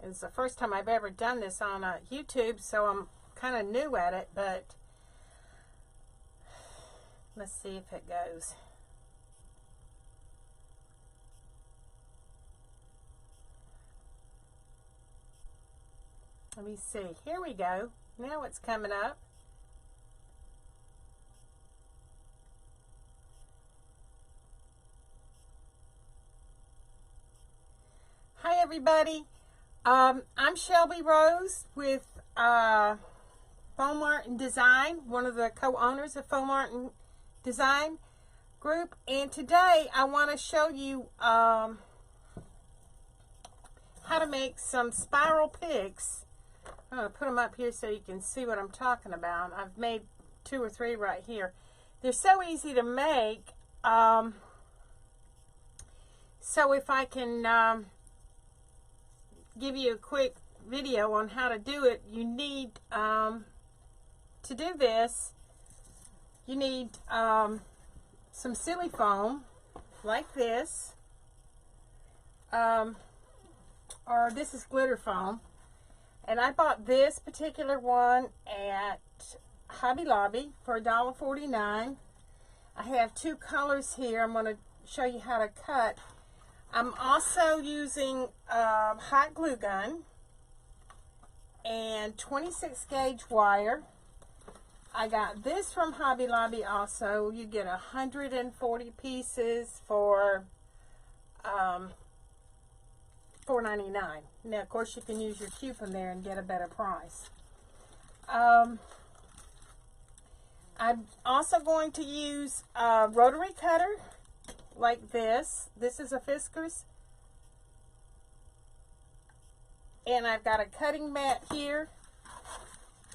It's the first time I've ever done this on YouTube, so I'm kind of new at it, but let's see if it goes. Let me see. Here we go. Now it's coming up. Hi everybody. I'm Shelby Rose with Foam Art and Design, one of the co-owners of Foam Art and Design Group, and today I want to show you how to make some spiral pics. I'm going to put them up here so you can see what I'm talking about. I've made 2 or 3 right here. They're so easy to make. So if I can give you a quick video on how to do it, you need to do this, you need some silly foam like this, or this is glitter foam. And I bought this particular one at Hobby Lobby for $1.49. I have 2 colors here. I'm going to show you how to cut. I'm also using hot glue gun and 26 gauge wire. I got this from Hobby Lobby also. You get 140 pieces for $4.99. Now, of course, you can use your coupon there and get a better price. I'm also going to use a rotary cutter like this. This is a Fiskars. And I've got a cutting mat here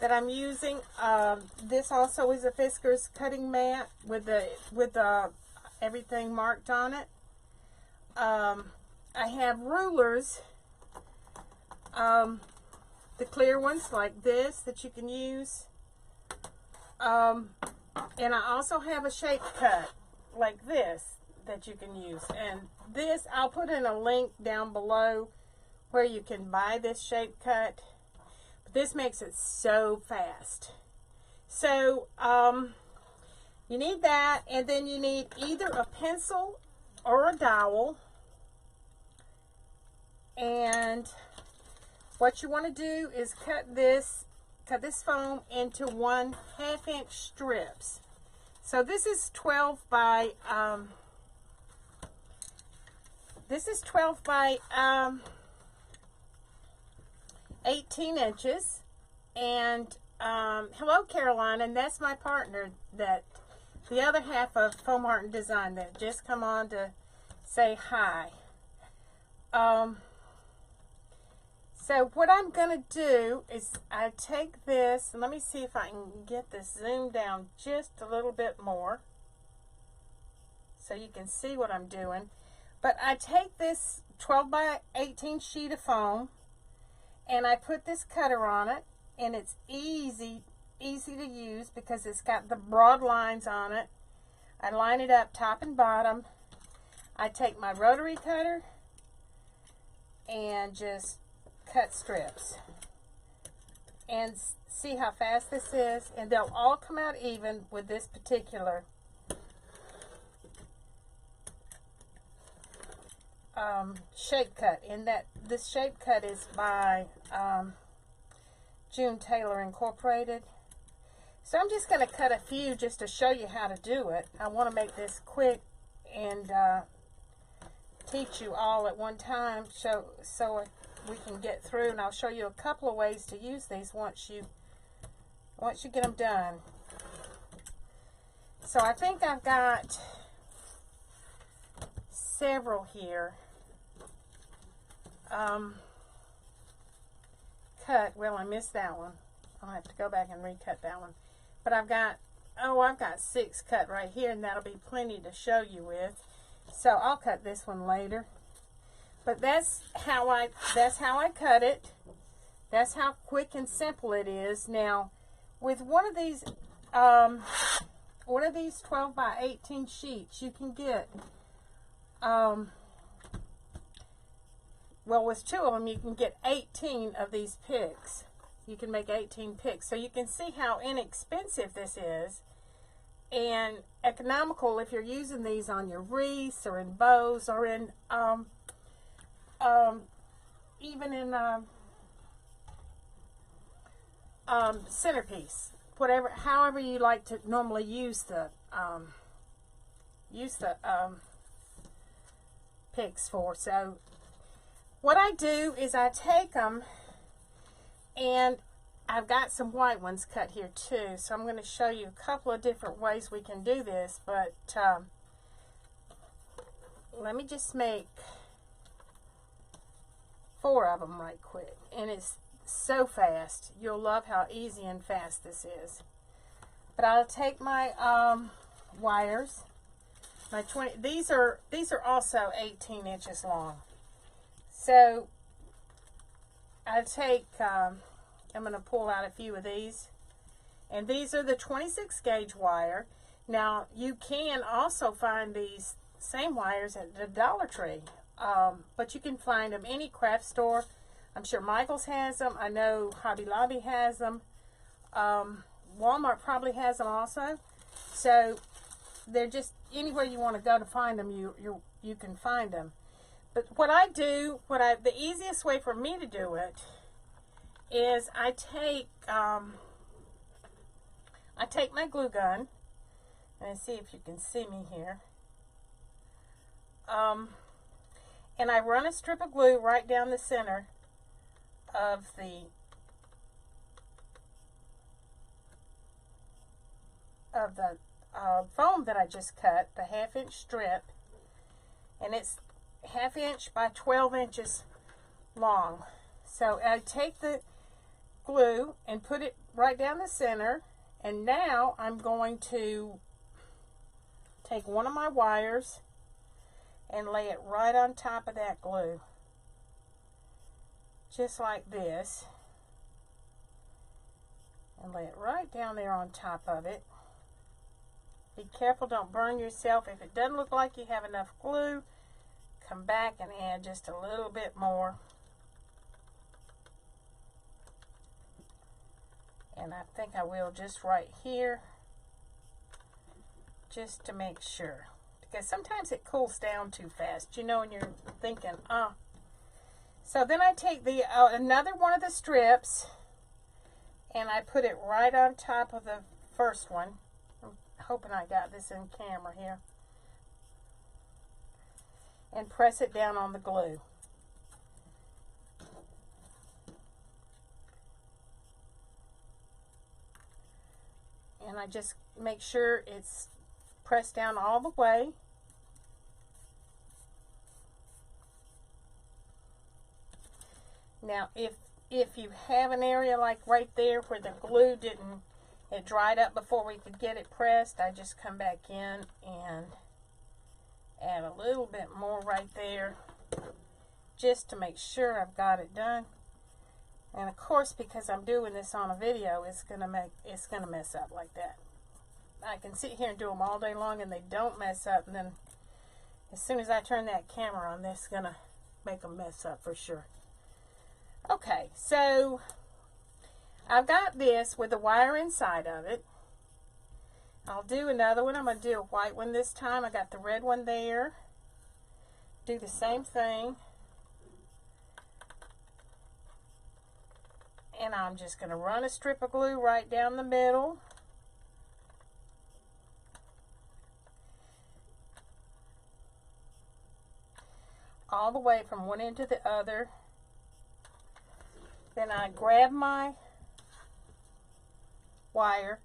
that I'm using. This also is a Fiskars cutting mat with everything marked on it. I have rulers, the clear ones like this that you can use, and I also have a shape cut like this that you can use, and this I'll put in a link down below where you can buy this shape cut, but this makes it so fast. So you need that, and then you need either a pencil or a dowel. And what you want to do is cut this foam into 1/2 inch strips. So this is 12 by 18 inches. And hello Caroline, and that's my partner, that the other half of Foam Art and Design that just come on to say hi. So what I'm going to do is I take this, and let me see if I can get this zoomed down just a little bit more so you can see what I'm doing. But I take this 12 by 18 sheet of foam and I put this cutter on it, and it's easy to use because it's got the broad lines on it. I line it up top and bottom. I take my rotary cutter and just cut strips, and see how fast this is, and they'll all come out even with this particular shape cut. And this shape cut is by June Taylor Incorporated. So I'm just going to cut a few just to show you how to do it. I want to make this quick and teach you all at one time, so we can get through, and I'll show you a couple of ways to use these once you get them done. So I think I've got several here cut. Well, I missed that one. I'll have to go back and recut that one. But I've got 6 cut right here, and that'll be plenty to show you with. So I'll cut this one later. But that's how I cut it. That's how quick and simple it is. Now, with one of these 12 by 18 sheets, you can get well, with 2 of them, you can get 18 of these pics. You can make 18 pics. So you can see how inexpensive this is and economical if you're using these on your wreaths or in bows or in even in centerpiece, whatever, however you like to normally use the pics for. So what I do is I take them, and I've got some white ones cut here too, so I'm going to show you a couple of different ways we can do this, but let me just make 4 of them right quick, and it's so fast. You'll love how easy and fast this is. But I'll take my wires, my 20. These are also 18 inches long. So I take. I'm going to pull out a few of these, and these are the 26 gauge wire. Now you can also find these same wires at the Dollar Tree, but you can find them any craft store. I'm sure Michael's has them. I know Hobby Lobby has them. Walmart probably has them also. So they're just anywhere you want to go to find them, you can find them. But what I do, the easiest way for me to do it is I take my glue gun, and see if you can see me here. And I run a strip of glue right down the center of the foam that I just cut, the 1/2 inch strip, and it's 1/2 inch by 12 inches long. So I take the glue and put it right down the center, and now I'm going to take one of my wires and lay it right on top of that glue, just like this, and lay it right down there on top of it. Be careful, don't burn yourself. If it doesn't look like you have enough glue, come back and add just a little bit more. And I think I will just right here, just to make sure, because sometimes it cools down too fast, you know, and you're thinking, oh. So then I take the another one of the strips, and I put it right on top of the first one. I'm hoping I got this in camera here, and press it down on the glue. And I just make sure it's pressed down all the way. Now, if you have an area like right there where the glue it dried up before we could get it pressed, I just come back in and add a little bit more right there, just to make sure I've got it done. And of course, because I'm doing this on a video, it's gonna mess up like that. I can sit here and do them all day long and they don't mess up, and then as soon as I turn that camera on, this is gonna make them mess up for sure. Okay, so I've got this with the wire inside of it. I'll do another one. I'm gonna do a white one this time. I got the red one there. Do the same thing. And I'm just going to run a strip of glue right down the middle. All the way from one end to the other. Then I grab my wire.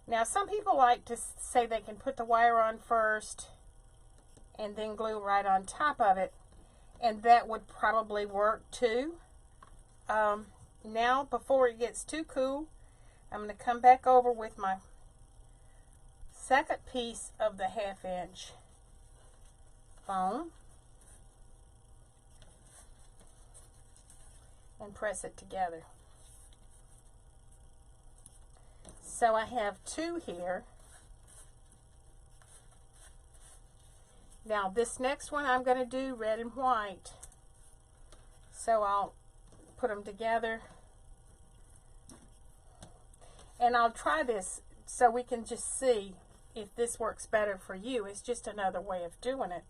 Now some people like to say they can put the wire on first and then glue right on top of it. And that would probably work too. Now, before it gets too cool, I'm going to come back over with my second piece of the 1/2 inch foam and press it together. So I have 2 here. Now this next one I'm going to do red and white. So I'll put them together. And I'll try this so we can just see if this works better for you. It's just another way of doing it.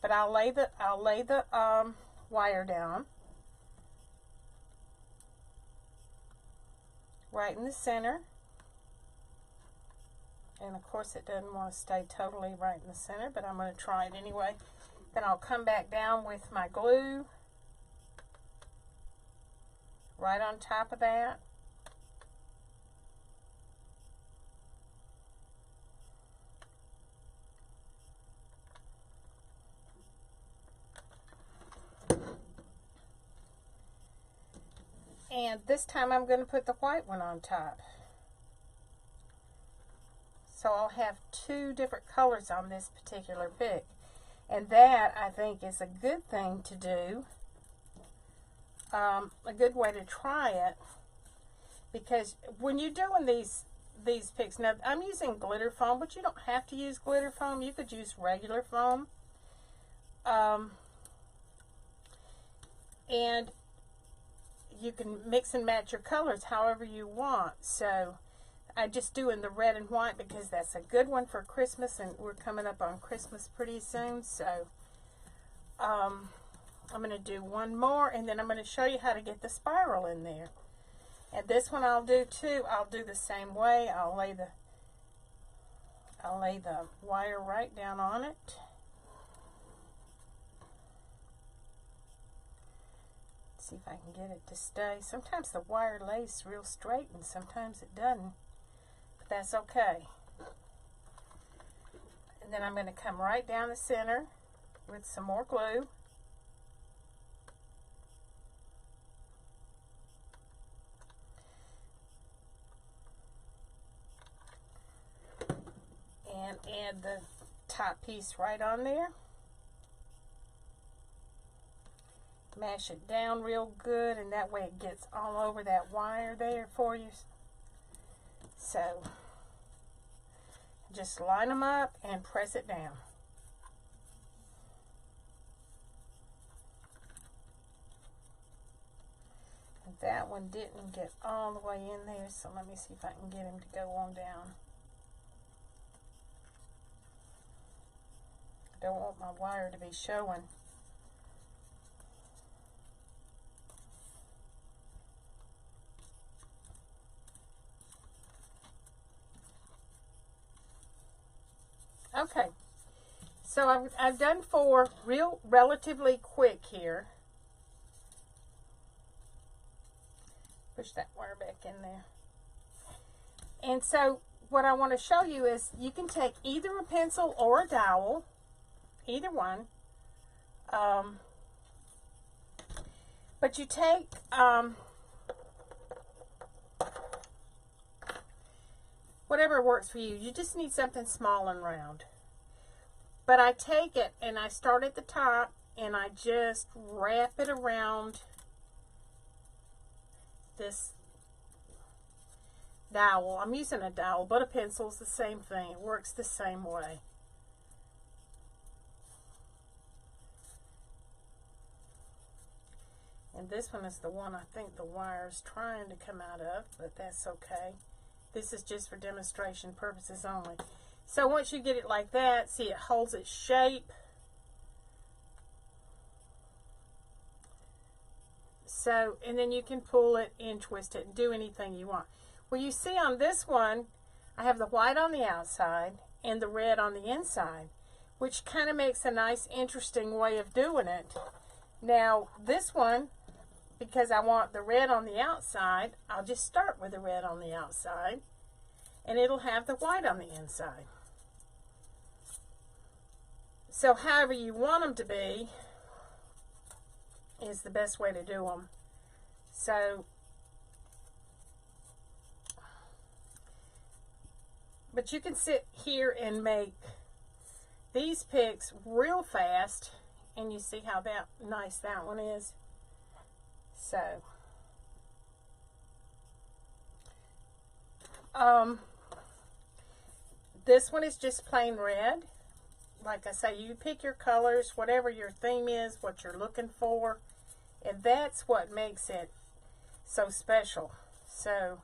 But I'll lay the wire down right in the center. And of course it doesn't want to stay totally right in the center, but I'm going to try it anyway. Then I'll come back down with my glue right on top of that. And this time I'm going to put the white one on top. So I'll have two different colors on this particular pick. And that, I think, is a good thing to do. A good way to try it. Because when you're doing these picks, now I'm using glitter foam, but you don't have to use glitter foam. You could use regular foam. And you can mix and match your colors however you want. So I just do in the red and white because that's a good one for Christmas, and we're coming up on Christmas pretty soon. So I'm going to do one more, and then I'm going to show you how to get the spiral in there. And this one I'll do too. I'll do the same way. I'll lay the wire right down on it. See if I can get it to stay. Sometimes the wire lays real straight and sometimes it doesn't. But that's okay. And then I'm going to come right down the center with some more glue. And add the top piece right on there. Mash it down real good, and that way it gets all over that wire there for you. So just line them up and press it down. And that one didn't get all the way in there, so let me see if I can get him to go on down. I don't want my wire to be showing. Okay, so I've done 4 relatively quick here. Push that wire back in there. And so what I want to show you is you can take either a pencil or a dowel, either one. But you take whatever works for you. You just need something small and round. But I take it and I start at the top and I just wrap it around this dowel. I'm using a dowel, but a pencil is the same thing. It works the same way. And this one is the one I think the wire is trying to come out of, but that's okay. This is just for demonstration purposes only. So once you get it like that, see it holds its shape. So, and then you can pull it and twist it and do anything you want. Well, you see on this one, I have the white on the outside and the red on the inside, which kind of makes a nice, interesting way of doing it. Now, this one, because I want the red on the outside, I'll just start with the red on the outside, and it'll have the white on the inside. So however you want them to be is the best way to do them. So, but you can sit here and make these picks real fast, and you see how nice that one is. So, this one is just plain red. Like I say, you pick your colors, whatever your theme is, what you're looking for. And that's what makes it so special. So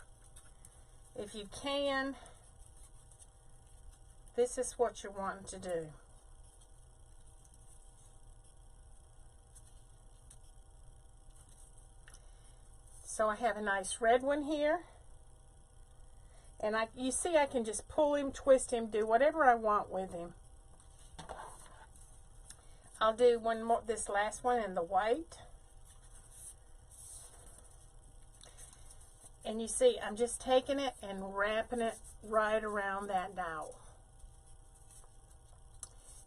if you can, this is what you're wanting to do. So I have a nice red one here. And you see I can just pull him, twist him, do whatever I want with him. I'll do one more, this last one in the white. And you see I'm just taking it and wrapping it right around that dowel.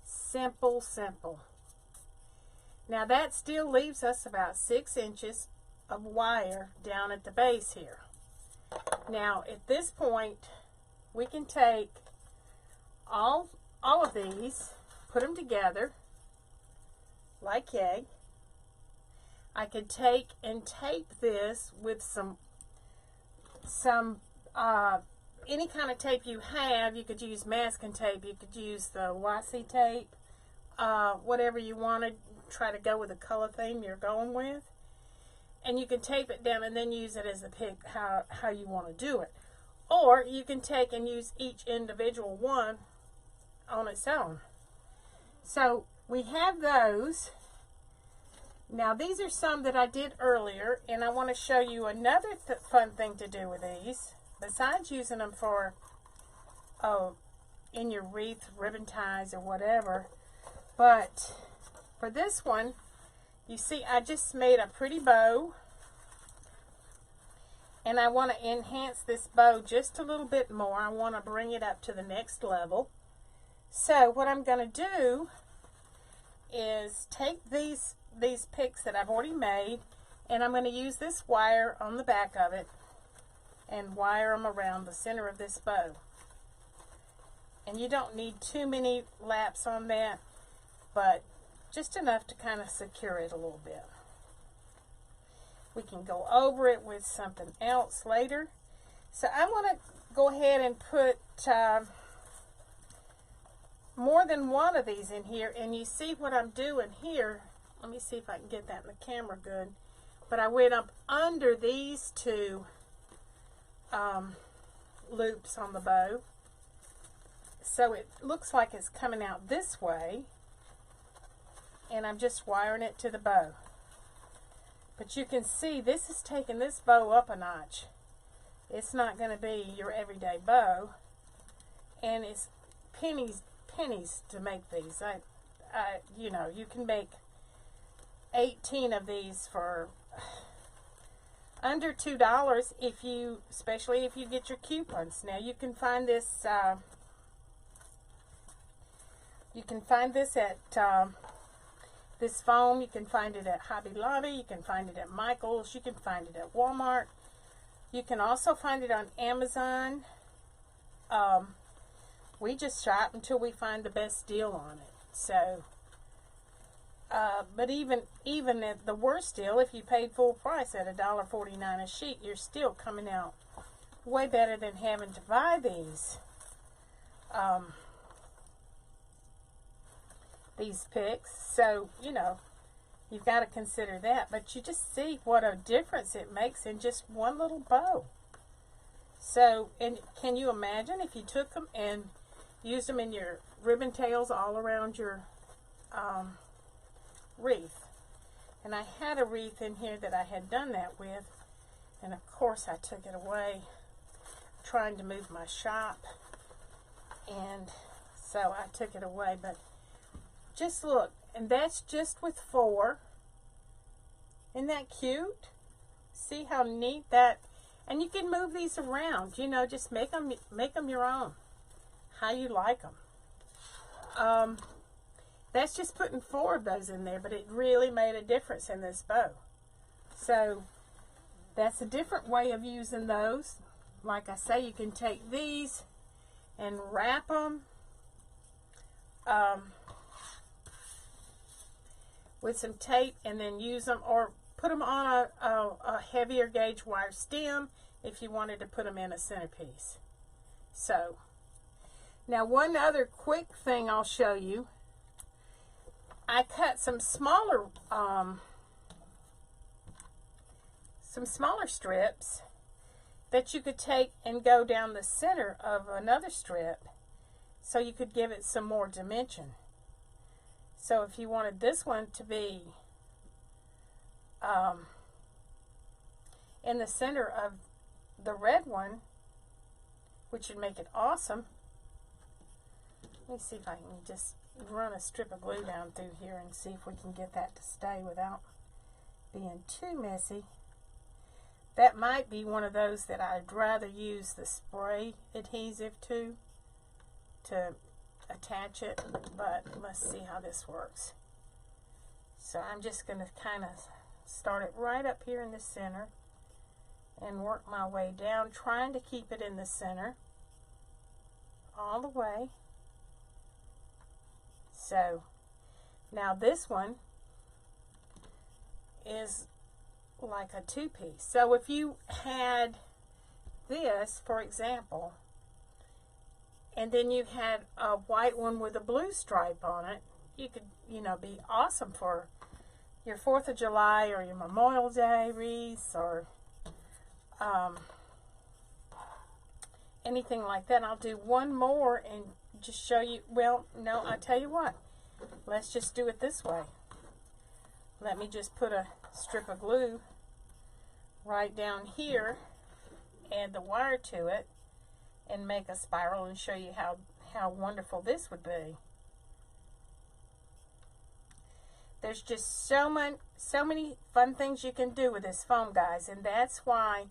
Simple, simple. Now that still leaves us about 6 inches of wire down at the base here. Now at this point we can take all of these, put them together like yay. I could take and tape this with some any kind of tape you have. You could use masking tape, you could use the washi tape, whatever you want to try to go with the color theme you're going with. And you can tape it down and then use it as a pick how you want to do it. Or you can take and use each individual one on its own. So we have those. Now these are some that I did earlier, and I want to show you another fun thing to do with these, besides using them for in your wreath, ribbon ties, or whatever. But for this one, you see I just made a pretty bow, and I want to enhance this bow just a little bit more. I want to bring it up to the next level. So what I'm going to do is take these pics that I've already made, and I'm going to use this wire on the back of it and wire them around the center of this bow. And you don't need too many laps on that, but just enough to kind of secure it a little bit. We can go over it with something else later. So I want to go ahead and put more than one of these in here, and you see what I'm doing here. Let me see if I can get that in the camera good. But I went up under these two loops on the bow, so it looks like it's coming out this way, and I'm just wiring it to the bow. But you can see this is taking this bow up a notch. It's not going to be your everyday bow, and it's pennies to make these. You know, you can make 18 of these for under $2 especially if you get your coupons. Now you can find this at this foam. You can find it at Hobby Lobby. You can find it at Michael's. You can find it at Walmart. You can also find it on Amazon. We just shop until we find the best deal on it. So, but even at the worst deal, if you paid full price at $1.49 a sheet, you're still coming out way better than having to buy these picks. So, you know, you've got to consider that. But you just see what a difference it makes in just one little bow. So, and can you imagine if you took them and used them in your ribbon tails all around your wreath? And I had a wreath in here that I had done that with, and of course I took it away trying to move my shop, and so I took it away. But just look, and that's just with 4. Isn't that cute? See how neat that, and you can move these around, you know, just make them your own, how you like them. That's just putting 4 of those in there, but it really made a difference in this bow. So that's a different way of using those. Like I say, you can take these and wrap them with some tape and then use them, or put them on a heavier gauge wire stem if you wanted to put them in a centerpiece. So now one other quick thing I'll show you. I cut some smaller some smaller strips that you could take and go down the center of another strip so you could give it some more dimension. So if you wanted this one to be in the center of the red one, which would make it awesome. Let me see if I can just run a strip of glue down through here and see if we can get that to stay without being too messy. That might be one of those that I'd rather use the spray adhesive to attach it, but let's see how this works. So I'm just going to kind of start it right up here in the center and work my way down, trying to keep it in the center all the way. So now this one is like a two-piece. So if you had this, for example, and then you had a white one with a blue stripe on it, you could, you know, be awesome for your 4th of July or your Memorial Day wreaths or anything like that. And I'll do one more and just show you. Well, no, I'll tell you what. Let's just do it this way. Let me just put a strip of glue right down here, add the wire to it, and make a spiral and show you how wonderful this would be. There's just so many fun things you can do with this foam, guys, and that's why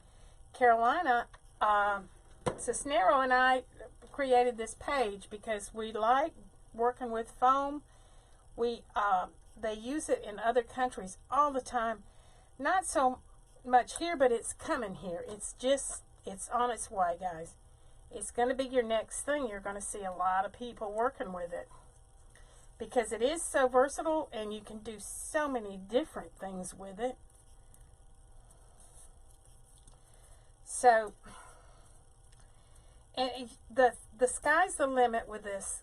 Carolina Cisnero and I created this page, because we like working with foam. They use it in other countries all the time. Not so much here, but it's coming here. It's on its way, guys. It's going to be your next thing. You're going to see a lot of people working with it, because it is so versatile and you can do so many different things with it. So, and the sky's the limit with this,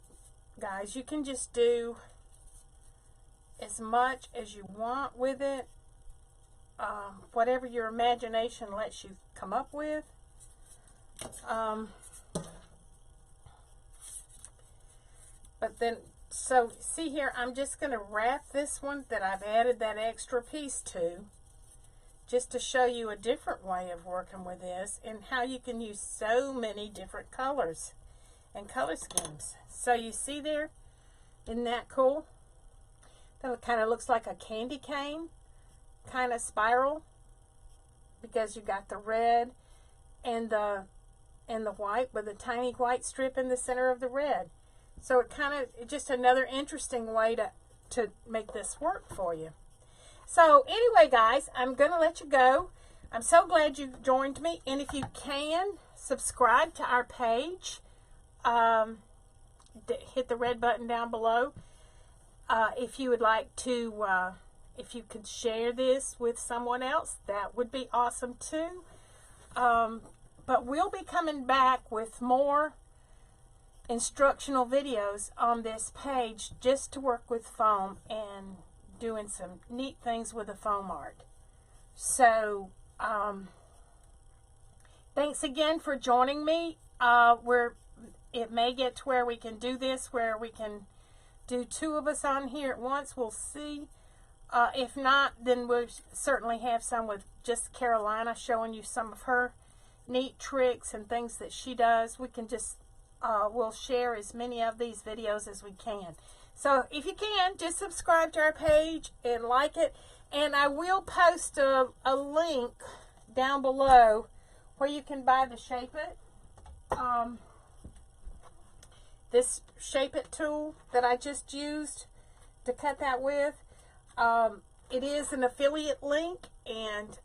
guys. You can just do as much as you want with it, whatever your imagination lets you come up with. But then, so see here, I'm just going to wrap this one that I've added that extra piece to, just to show you a different way of working with this and how you can use so many different colors and color schemes. So you see there, isn't that cool? That kind of looks like a candy cane kind of spiral, because you got the red and the white with a tiny white strip in the center of the red. So it kind of just another interesting way to make this work for you. So anyway, guys, I'm going to let you go. I'm so glad you joined me. And if you can, subscribe to our page. Hit the red button down below. If you would like to, if you could share this with someone else, that would be awesome too. But we'll be coming back with more instructional videos on this page, just to work with foam and doing some neat things with the foam art. So thanks again for joining me. It may get to where we can do this, where we can do 2 of us on here at once. We'll see. If not, then we'll certainly have some with just Carolina, showing you some of her neat tricks and things that she does. We can just we'll share as many of these videos as we can. So if you can, just subscribe to our page and like it. And I will post a link down below where you can buy the Shape It. This Shape It tool that I just used to cut that with. It is an affiliate link, and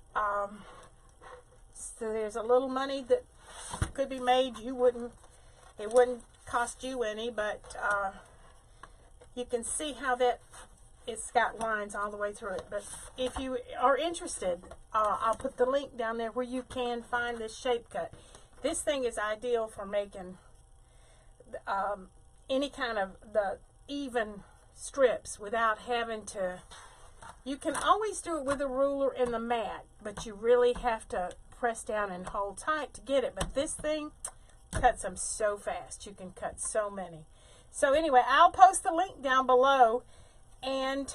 so there's a little money that could be made. It wouldn't cost you any, but you can see how that it's got lines all the way through it. But if you are interested, I'll put the link down there where you can find this shape cut. This thing is ideal for making any kind of the even strips without having to You can always do it with a ruler and the mat, but you really have to press down and hold tight to get it. But this thing cuts them so fast. You can cut so many. So anyway, I'll post the link down below. And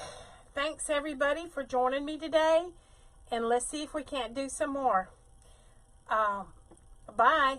thanks everybody for joining me today. And let's see if we can't do some more. Bye.